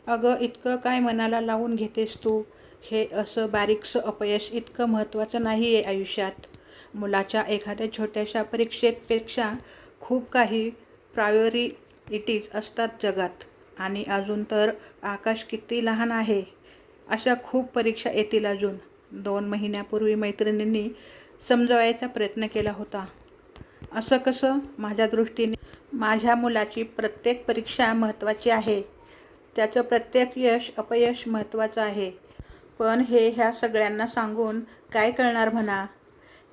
अगं, इतकं काय मनाला लावून घेतेस तू? हे असं बारीकसं अपयश इतकं महत्त्वाचं नाही आहे आयुष्यात. मुलाच्या एखाद्या छोट्याशा परीक्षेपेक्षा खूप काही प्रायोरिटीज असतात जगात. आणि अजून तर आकाश किती लहान आहे. अशा खूप परीक्षा येतील अजून. 2 महिन्यापूर्वी मैत्रिणींनी समजवायचा प्रयत्न केला होता. असं कसं? माझ्या दृष्टीने माझ्या मुलाची प्रत्येक परीक्षा महत्त्वाची आहे. त्याचं प्रत्येक यश अपयश महत्त्वाचं आहे. पण हे ह्या सगळ्यांना सांगून काय कळणार म्हणा.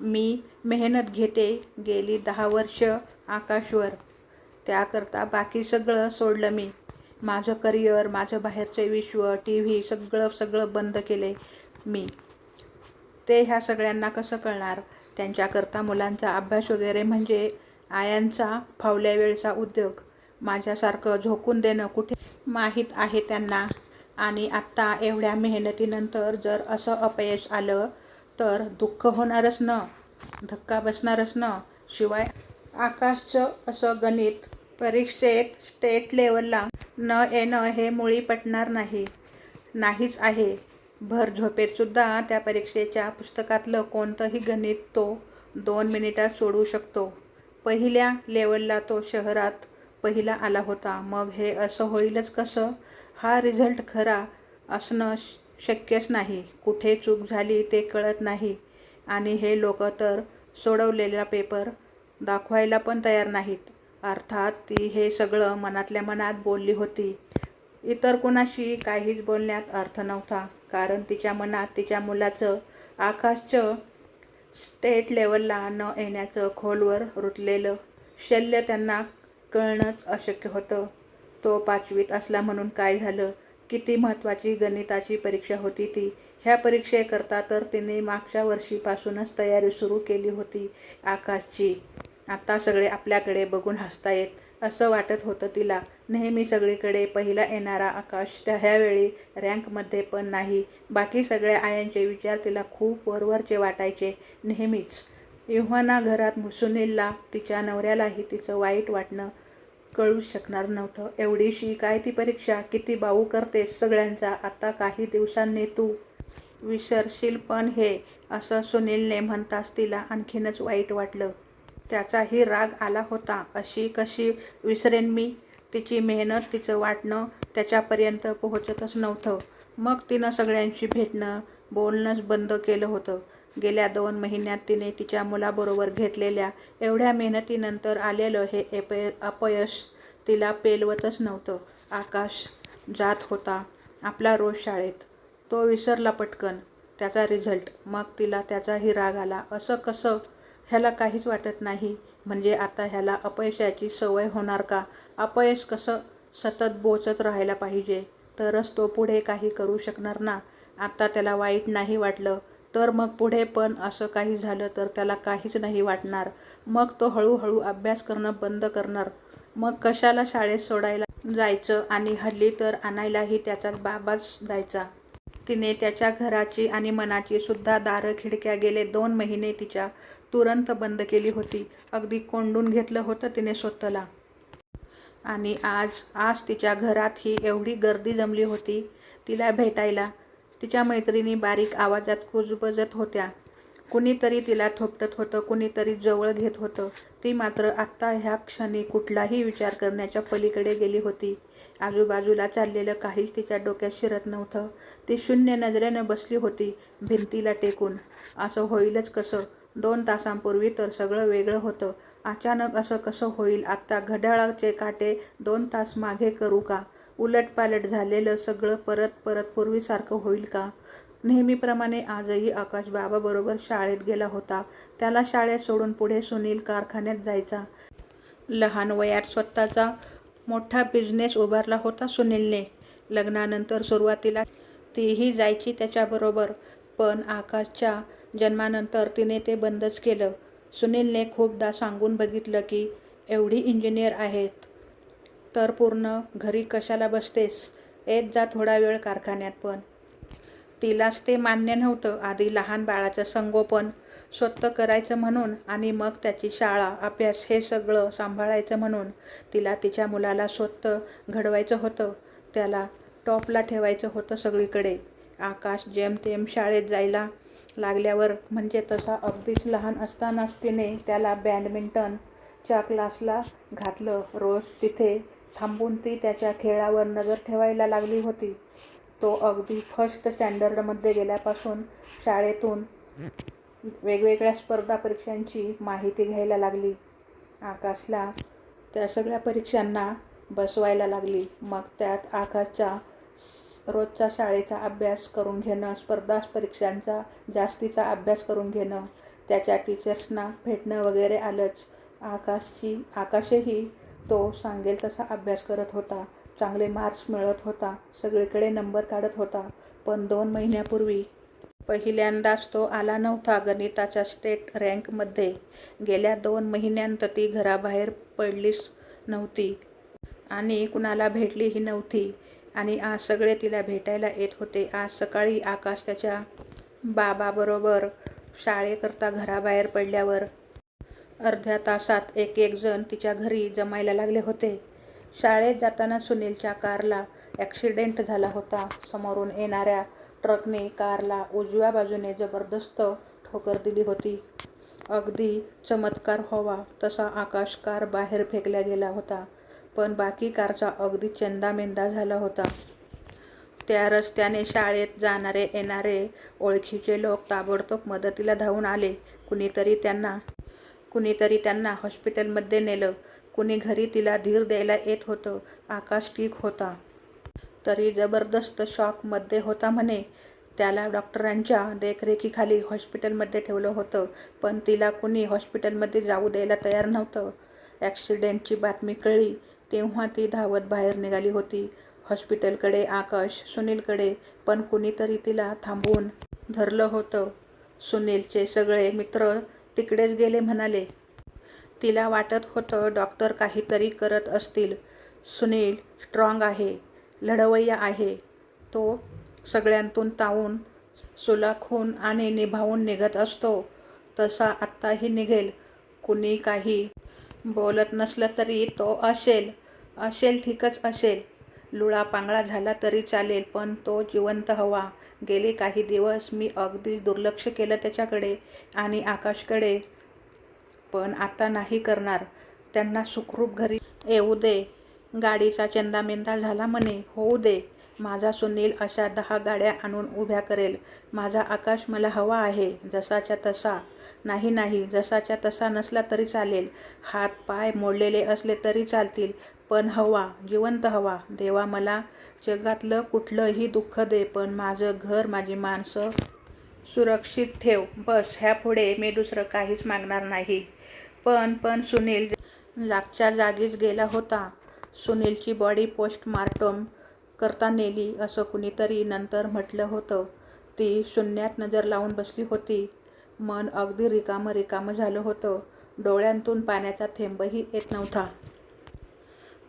मी मेहनत घेते गेली 10 वर्ष आकाशवर. त्याकरता बाकी सगळं सोडलं मी. माझं करिअर, माझं बाहेरचे विश्व, टी व्ही सगळं बंद केले मी. ते ह्या सगळ्यांना कसं कळणार? त्यांच्याकरता मुलांचा अभ्यास वगैरे म्हणजे आयांचा फावल्या वेळचा उद्योग. माझ्यासारखं झोकून देणं कुठे माहीत आहे त्यांना. आणि आत्ता एवढ्या मेहनतीनंतर जर असं अपयश आलं तर दुःख होणारच ना, धक्का बसणारच ना. शिवाय आकाशचं असं गणित परीक्षेत स्टेट लेवलला न येणं हे मुळी पटणार नाहीच आहे. भर झोपेतसुद्धा त्या परीक्षेच्या पुस्तकातलं कोणतंही गणित तो 2 मिनिटात सोडवू शकतो. पहिल्या लेवलला तो शहरात पहिला आला होता. मग हे असं होईलच कसं? हा रिझल्ट खरा असणं शक्यच नाही. कुठे चूक झाली ते कळत नाही. आणि हे लोक तर सोडवलेला पेपर दाखवायला पण तयार नाहीत. अर्थात ती हे सगळं मनातल्या मनात बोलली होती. इतर कुणाशी काहीच बोलण्यात अर्थ नव्हता. कारण तिच्या मनात तिच्या मुलाचं आकाशचं स्टेट लेवलला न येण्याचं खोलवर रुतलेलं शल्य त्यांना कळणंच अशक्य होतं. तो 5वीत असला म्हणून काय झालं? किती महत्त्वाची गणिताची परीक्षा होती ती. ह्या परीक्षेकरता तर तिने मागच्या वर्षीपासूनच तयारी सुरू केली होती आकाशची. आता सगळे आपल्याकडे बघून हसतायत असं वाटत होतं तिला. नेहमी सगळीकडे पहिला येणारा आकाश ह्यावेळी रँकमध्ये पण नाही. बाकी सगळ्या आयांचे विचार तिला खूप वरवरचे वाटायचे नेहमीच. इव्हाना घरात सुनीलला, तिच्या नवऱ्यालाही तिचं वाईट वाटणं कळूच शकणार नव्हतं. एवढीशी काय ती परीक्षा? किती बाऊ करतेस सगळ्यांचा. आता काही दिवसांनी तू विसरशील पण हे, असं सुनीलने म्हणताच तिला आणखीनच वाईट वाटलं. त्याचाही राग आला होता. अशी कशी विसरेन मी? तिची मेहनत, तिचं वाटणं त्याच्यापर्यंत पोहोचतच नव्हतं. मग तिनं सगळ्यांशी भेटणं, बोलणंच बंद केलं होतं. गेल्या 2 महिन्यात तिने तिच्या मुलाबरोबर घेतलेल्या एवढ्या मेहनतीनंतर आलेलं हे अपयश तिला पेलवतच नव्हतं. आकाश जात होता आपला रोज शाळेत. तो विसरला पटकन त्याचा रिझल्ट. मग तिला त्याचाही राग आला. असं कसं? ह्याला काहीच वाटत नाही म्हणजे आता ह्याला अपयशाची सवय होणार का? अपयश कसं सतत बोचत राहायला पाहिजे, तरच तो पुढे काही करू शकणार ना. आता त्याला वाईट नाही वाटलं तर मग पुढे पण असं काही झालं तर त्याला काहीच नाही वाटणार. मग तो हळूहळू अभ्यास करणं बंद करणार. मग कशाला शाळेत सोडायला जायचं? आणि हल्ली तर आणायलाही त्याचाच बाबाच जायचा. तिने त्याच्या घराची आणि मनाची सुद्धा दारं खिडक्या गेले 2 महिने तिच्या तुरंत बंद केली होती. अगदी कोंडून घेतलं होतं तिने स्वतःला. आणि आज तिच्या घरात ही एवढी गर्दी जमली होती तिला भेटायला. तिच्या मैत्रिणी बारीक आवाजात कुजबजत होत्या. कुणीतरी तिला थोपटत होतं, कुणीतरी जवळ घेत होतं. ती मात्र आत्ता ह्या क्षणी कुठलाही विचार करण्याच्या पलीकडे गेली होती. आजूबाजूला चाललेलं काहीच तिच्या डोक्यात शिरत नव्हतं. ती शून्य नजरेनं बसली होती भिंतीला टेकून. असं होईलच कसं? 2 तासांपूर्वी तर सगळं वेगळं होतं. अचानक असं कसं होईल? आता घड्याळाचे काटे 2 तास मागे करू का? उलटपालट झालेलं सगळं परत पूर्वीसारखं होईल का? नेहमीप्रमाणे आजही आकाश बाबाबरोबर शाळेत गेला होता. त्याला शाळेत सोडून पुढे सुनील कारखान्यात जायचा. लहान वयात स्वतःचा मोठा बिझनेस उभारला होता सुनीलने. लग्नानंतर सुरुवातीला तीही जायची त्याच्याबरोबर. पण आकाशच्या जन्मानंतर तिने ते बंदच केलं. सुनीलने खूपदा सांगून बघितलं की एवढी इंजिनियर आहेत तर पूर्ण घरी कशाला बसतेस? येत जा थोडा वेळ कारखान्यात. पण तिलाच ते मान्य नव्हतं. आधी लहान बाळाचं संगोपन स्वतः करायचं म्हणून आणि मग त्याची शाळा, अभ्यास हे सगळं सांभाळायचं म्हणून. तिला तिच्या मुलाला स्वतः घडवायचं होतं. त्याला टॉपला ठेवायचं होतं सगळीकडे. आकाश जेमतेम शाळेत जायला लागल्यावर, म्हणजे तसा अगदीच लहान असतानाच तिने त्याला बॅडमिंटनच्या क्लासला घातलं. रोज तिथे थांबून ती त्याच्या खेळावर नजर ठेवायला लागली होती. तो अगदी फर्स्ट स्टँडर्डमध्ये गेल्यापासून शाळेतून वेगवेगळ्या स्पर्धा परीक्षांची माहिती घ्यायला लागली. आकाशला त्या सगळ्या परीक्षांना बसवायला लागली. मग त्यात आकाशचा रोजचा शाळेचा अभ्यास करून घेणं, स्पर्धा परीक्षांचा जास्तीचा अभ्यास करून घेणं, त्याच्या टीचर्सना भेटणं वगैरे आलंच. आकाशही तो सांगेल तसा अभ्यास करत होता. चांगले मार्क्स मिळत होता. सगळीकडे नंबर काढत होता. पण 2 महिन्यापूर्वी पहिल्यांदाच तो आला नव्हता गणिताच्या स्टेट रँकमध्ये. गेल्या 2 महिन्यांत ती घराबाहेर पडलीच नव्हती आणि कुणाला भेटलीही नव्हती. आणि आज सगळे तिला भेटायला येत होते. आज सकाळी आकाश त्याच्या बाबाबरोबर शाळेकरता घराबाहेर पडल्यावर अर्ध्या तासात एक जण तिच्या घरी जमायला लागले होते. शाळेत जाताना सुनीलच्या कारला ॲक्सिडेंट झाला होता. समोरून येणाऱ्या ट्रकने कारला उजव्या बाजूने जबरदस्त ठोकर दिली होती. अगदी चमत्कार व्हावा तसा आकाश कार बाहेर फेकला गेला होता. पण बाकी कारचा अगदी चेंदामेंदा झाला होता. त्या रस्त्याने शाळेत जाणारे येणारे ओळखीचे लोक ताबडतोब मदतीला धावून आले. कुणीतरी त्यांना हॉस्पिटलमध्ये नेलं. कुणी घरी तिला धीर द्यायला येत होतं. आकाश ठीक होता, तरी जबरदस्त शॉकमध्ये होता म्हणे. त्याला डॉक्टरांच्या देखरेखीखाली हॉस्पिटलमध्ये ठेवलं होतं. पण तिला कुणी हॉस्पिटलमध्ये जाऊ द्यायला तयार नव्हतं. ॲक्सिडेंटची बातमी कळली तेव्हा ती धावत बाहेर निघाली होती. हॉस्पिटलकडे आकाश, सुनीलकडे. पण कुणीतरी तिला थांबवून धरलं होतं. सुनीलचे सगळे मित्र तिकडेच गेले म्हणाले. तिला वाटत होतं डॉक्टर काहीतरी करत असतील. सुनील स्ट्रॉंग आहे, लढवय्या आहे. तो सगळ्यांतून तावून सुलाखून आणि निभावून निघत असतो तसा आत्ताही निघेल. कुणी काही बोलत नसलं तरी तो असेल ठीकच असेल. लुळापांगळा झाला तरी चालेल, पण तो जिवंत हवा. गेले काही दिवस मी अगदीच दुर्लक्ष केलं त्याच्याकडे आणि आकाशकडे. पण आता नाही करणार. त्यांना सुखरूप घरी येऊ दे. गाडीचा चेंदामेंदा झाला म्हणे, होऊ दे. माझा सुनील अशा 10 गाड्या आणून उभ्या करेल. माझा आकाश मला हवा आहे जसाच्या तसा. नाही, जसाच्या तसा नसला तरी चालेल. हात पाय मोडलेले असले तरी चालतील, पण हवा, जिवंत हवा. देवा, मला जगातलं कुठलंही दुःख दे, पण माझं घर, माझी माणसं सुरक्षित ठेव. बस, ह्यापुढे मी दुसरं काहीच मागणार नाही. पण सुनील जागच्या जागीच गेला होता. सुनीलची बॉडी पोस्टमार्टम करता नेली असं कुणीतरी नंतर म्हटलं होतं. ती शून्यात नजर लावून बसली होती. मन अगदी रिकामं झालं होतं. डोळ्यांतून पाण्याचा थेंबही येत नव्हता.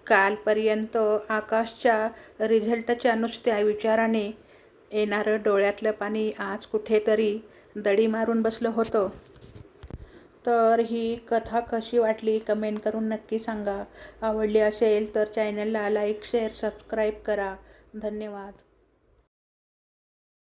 कालपर्यंत आकाशच्या रिझल्टच्या नुसत्या विचाराने येणारं डोळ्यातलं पाणी आज कुठेतरी दडी मारून बसलं होतं. तर ही कथा कशी वाटली कमेंट करून नक्की सांगा. आवडली असेल तर चॅनलला लाईक, शेअर, सबस्क्राईब करा. धन्यवाद.